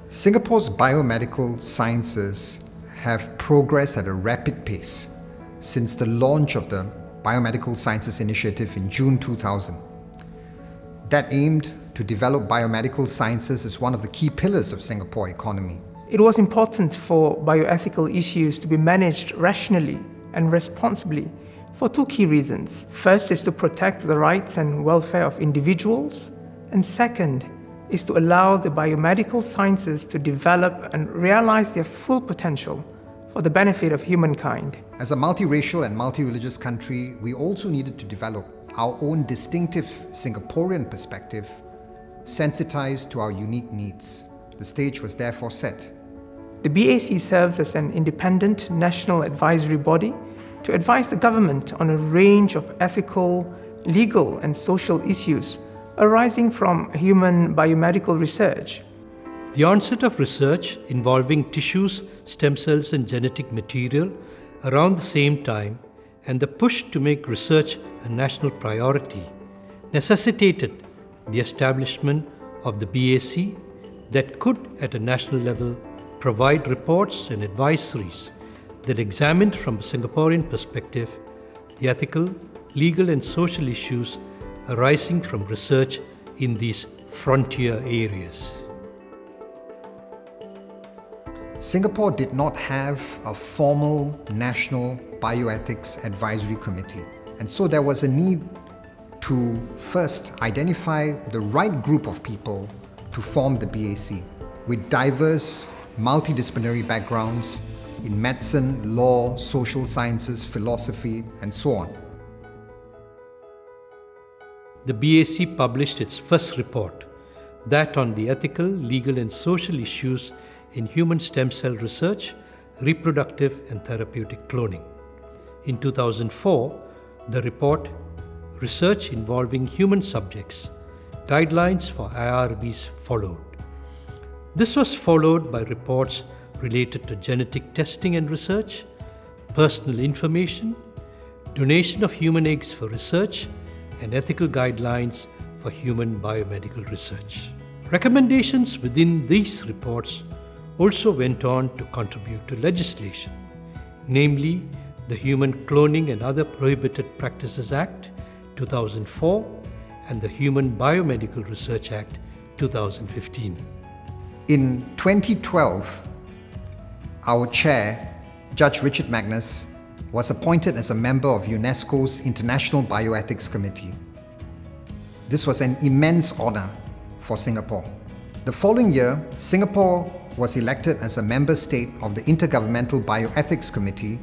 Singapore's biomedical sciences have progressed at a rapid pace since the launch of the Biomedical Sciences Initiative in June 2000. That aimed to develop biomedical sciences as one of the key pillars of Singapore economy. It was important for bioethical issues to be managed rationally and responsibly for two key reasons. First is to protect the rights and welfare of individuals, and second is to allow the biomedical sciences to develop and realize their full potential for the benefit of humankind. As a multiracial and multi-religious country, we also needed to develop our own distinctive Singaporean perspective, sensitized to our unique needs. The stage was therefore set. The BAC serves as an independent national advisory body to advise the government on a range of ethical, legal and social issues arising from human biomedical research. The onset of research involving tissues, stem cells and genetic material around the same time, and the push to make research a national priority, necessitated the establishment of the BAC that could, at a national level, provide reports and advisories that examined from a Singaporean perspective the ethical, legal and social issues arising from research in these frontier areas. Singapore did not have a formal national bioethics advisory committee, and so there was a need to first identify the right group of people to form the BAC with diverse multidisciplinary backgrounds in medicine, law, social sciences, philosophy, and so on. The BAC published its first report, that on the ethical, legal and social issues in human stem cell research, reproductive and therapeutic cloning. In 2004, the report, Research Involving Human Subjects, Guidelines for IRBs followed. This was followed by reports related to genetic testing and research, personal information, donation of human eggs for research, and ethical guidelines for human biomedical research. Recommendations within these reports also went on to contribute to legislation, namely the Human Cloning and Other Prohibited Practices Act 2004 and the Human Biomedical Research Act 2015. In 2012, our chair, Judge Richard Magnus, was appointed as a member of UNESCO's International Bioethics Committee. This was an immense honor for Singapore. The following year, Singapore was elected as a member state of the Intergovernmental Bioethics Committee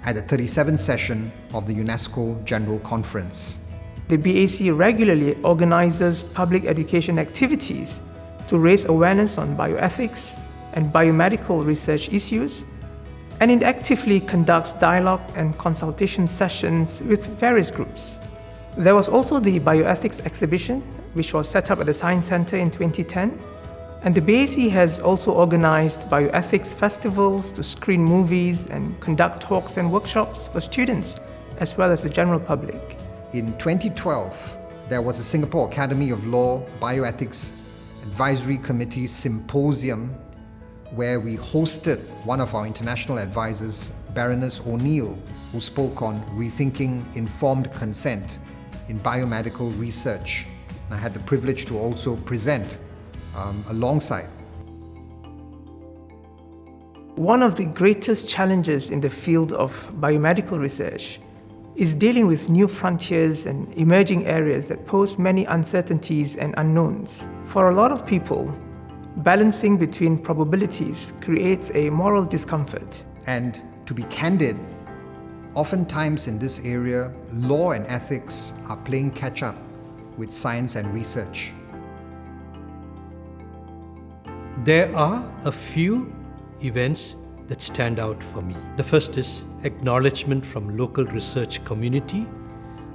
at the 37th session of the UNESCO General Conference. The BAC regularly organizes public education activities to raise awareness on bioethics and biomedical research issues, and it actively conducts dialogue and consultation sessions with various groups. There was also the Bioethics exhibition, which was set up at the Science Centre in 2010, and the BAC has also organized bioethics festivals to screen movies and conduct talks and workshops for students as well as the general public. In 2012, there was a Singapore Academy of Law Bioethics Advisory Committee Symposium where we hosted one of our international advisors, Baroness O'Neill, who spoke on rethinking informed consent in biomedical research. I had the privilege to also present alongside. One of the greatest challenges in the field of biomedical research is dealing with new frontiers and emerging areas that pose many uncertainties and unknowns. For a lot of people, balancing between probabilities creates a moral discomfort. And to be candid, oftentimes in this area, law and ethics are playing catch-up with science and research. There are a few events that stand out for me. The first is acknowledgement from local research community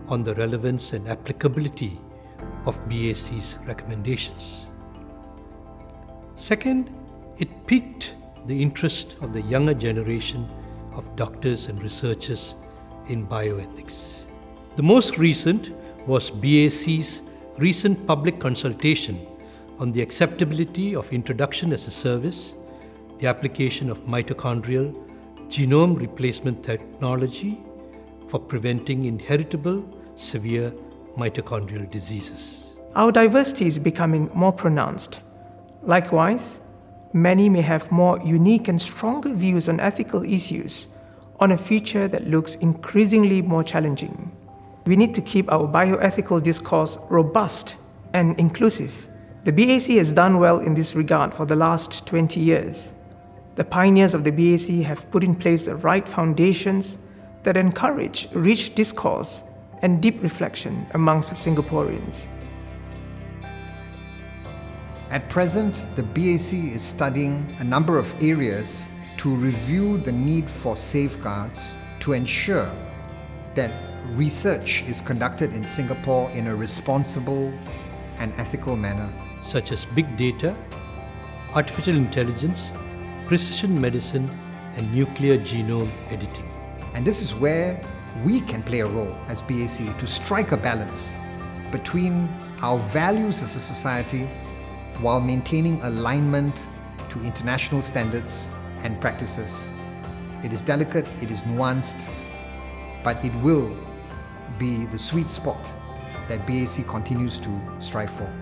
on the relevance and applicability of BAC's recommendations. Second, it piqued the interest of the younger generation of doctors and researchers in bioethics. The most recent was BAC's recent public consultation on the acceptability of introduction as a service, the application of mitochondrial genome replacement technology for preventing inheritable severe mitochondrial diseases. Our diversity is becoming more pronounced. Likewise, many may have more unique and stronger views on ethical issues on a future that looks increasingly more challenging. We need to keep our bioethical discourse robust and inclusive. The BAC has done well in this regard for the last 20 years. The pioneers of the BAC have put in place the right foundations that encourage rich discourse and deep reflection amongst Singaporeans. At present, the BAC is studying a number of areas to review the need for safeguards to ensure that research is conducted in Singapore in a responsible and ethical manner, such as big data, artificial intelligence, precision medicine, and nuclear genome editing. And this is where we can play a role as BAC to strike a balance between our values as a society while maintaining alignment to international standards and practices. It is delicate, it is nuanced, but it will be the sweet spot that BAC continues to strive for.